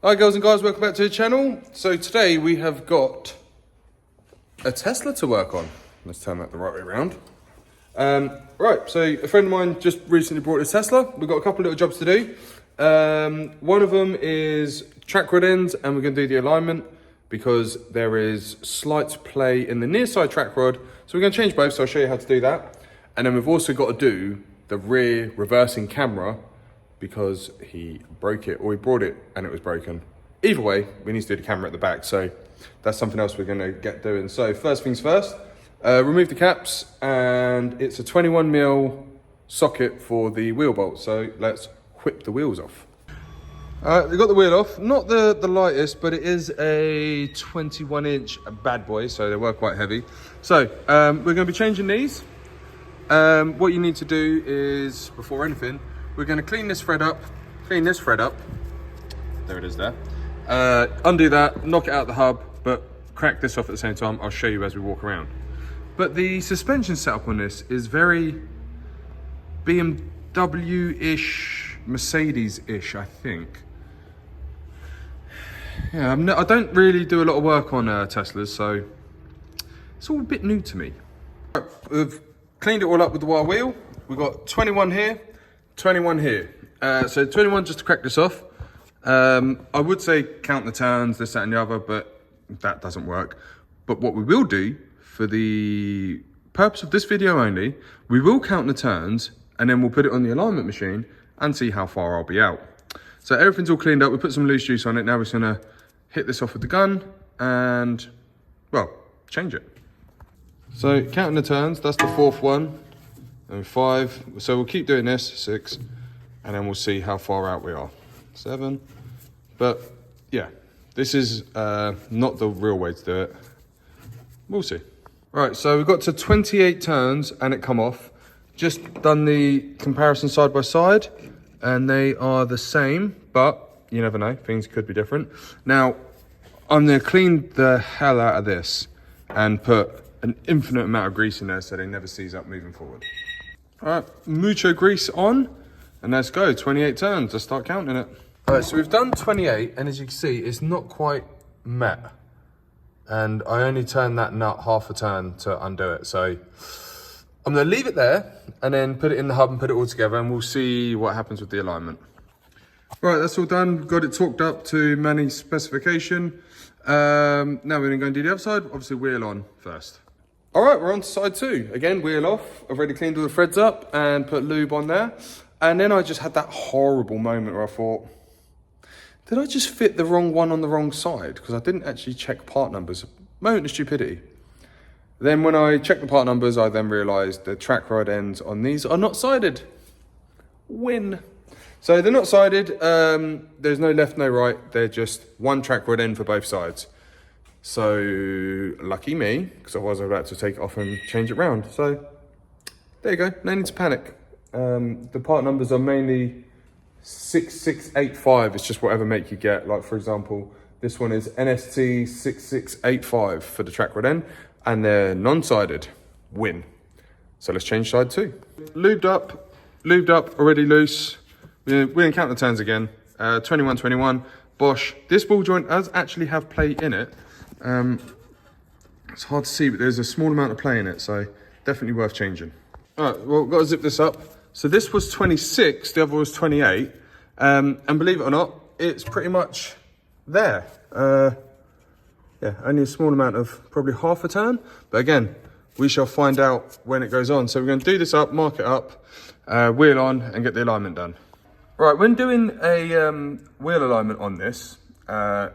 Hi girls and guys, welcome back to the channel. So today we have got a Tesla to work on. Let's turn that the right way around. Right, so a friend of mine just recently brought a Tesla. We've got a couple of little jobs to do. One of them is track rod ends, and we're going to do the alignment because there is slight play in the near side track rod. So we're going to change both, so I'll show you how to do that. And then we've also got to do the rear reversing camera because he broke it, or he brought it and it was broken. Either way, we need to do the camera at the back, so that's something else we're going to get doing. So first things first, remove the caps, and it's a 21mm socket for the wheel bolt, so let's whip the wheels off. We got the wheel off, not the lightest, but it is a 21-inch bad boy, so they were quite heavy. So we're going to be changing these. What you need to do is, before anything, we're going to clean this thread up, there it is there. Undo that, knock it out the hub, but crack this off at the same time. I'll show you as we walk around. But the suspension setup on this is very BMW-ish, Mercedes-ish, I think. Yeah, I don't really do a lot of work on Teslas, so it's all a bit new to me. Right, we've cleaned it all up with the wire wheel. We've got 21 here, 21 here. So 21 just to crack this off. I would say count the turns, this, that and the other, but that doesn't work. But what we will do, for the purpose of this video only, we will count the turns and then we'll put it on the alignment machine and see how far I'll be out. So everything's all cleaned up. We put some loose juice on it. Now we're just gonna hit this off with the gun and, well, change it. So counting the turns, that's the fourth one. And 5, so we'll keep doing this, 6, and then we'll see how far out we are. 7, but yeah, this is not the real way to do it. We'll see. Right, so we've got to 28 turns and it come off. Just done the comparison side by side, and they are the same, but you never know, things could be different. Now, I'm gonna clean the hell out of this and put an infinite amount of grease in there so they never seize up moving forward. All right, mucho grease on, and let's go, 28 turns, let's start counting it. All right, so we've done 28, and as you can see, it's not quite met. And I only turned that nut half a turn to undo it. So I'm gonna leave it there, and then put it in the hub and put it all together, and we'll see what happens with the alignment. Right, that's all done. Got it torqued up to Matty's specification. Now we're gonna go and do the other side, obviously wheel on first. All right, we're on to side 2. Again, wheel off. I've already cleaned all the threads up and put lube on there. And then I just had that horrible moment where I thought, did I just fit the wrong one on the wrong side? Because I didn't actually check part numbers. Moment of stupidity. Then when I checked the part numbers, I then realized the track rod ends on these are not sided. Win. So they're not sided. There's no left, no right. They're just one track rod end for both sides. So lucky me, because otherwise I was about to take it off and change it round. So there you go, no need to panic. The part numbers are mainly 6685. It's just whatever make you get. Like for example, this one is NST 6685 for the track rod end, and they're non-sided. Win. So let's change side 2. Lubed up, already loose. We're gonna count the turns again. 21, 21, Bosch. This ball joint does actually have play in it. It's hard to see, but there's a small amount of play in it, so definitely worth changing. All right, well, got to zip this up. So this was 26, the other was 28, and believe it or not, it's pretty much there. Yeah, only a small amount of probably half a turn, but again, we shall find out when it goes on. So we're going to do this up, mark it up, wheel on, and get the alignment done. Right, when doing a wheel alignment on this,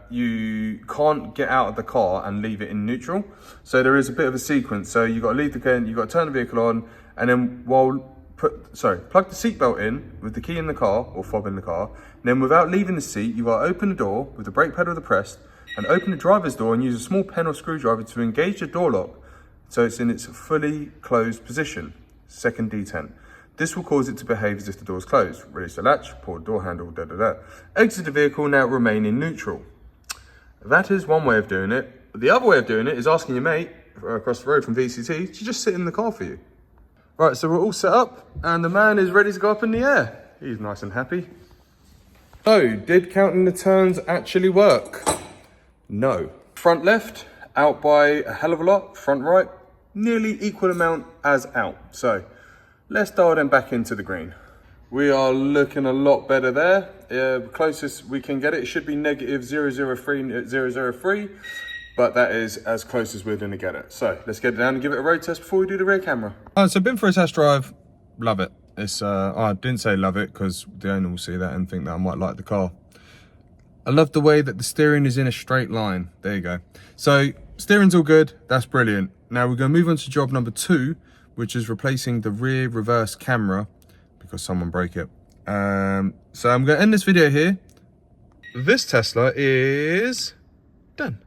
you can't get out of the car and leave it in neutral. So there is a bit of a sequence. So you've got to leave the car, you've got to turn the vehicle on, and then plug the seatbelt in with the key in the car, or fob in the car. And then without leaving the seat, you've got to open the door with the brake pedal depressed, and open the driver's door and use a small pen or screwdriver to engage the door lock so it's in its fully closed position, second detent. This will cause it to behave as if the door is closed. Release the latch, pull the door handle, Exit the vehicle, now remain in neutral. That is one way of doing it. The other way of doing it is asking your mate across the road from VCT to just sit in the car for you. Right, so we're all set up and the man is ready to go up in the air. He's nice and happy. So, did counting the turns actually work? No. Front left, out by a hell of a lot. Front right, nearly equal amount as out. So, let's dial them back into the green. We are looking a lot better there. Closest we can get it should be negative 003 003, but that is as close as we're going to get it. So let's get it down and give it a road test before we do the rear camera. So been for a test drive, love it. It's I didn't say love it because the owner will see that and think that I might like the car. I love the way that the steering is in a straight line. There you go. So steering's all good. That's brilliant. Now we're going to move on to job number 2, which is replacing the rear reverse camera because someone broke it. So I'm going to end this video here. This Tesla is done.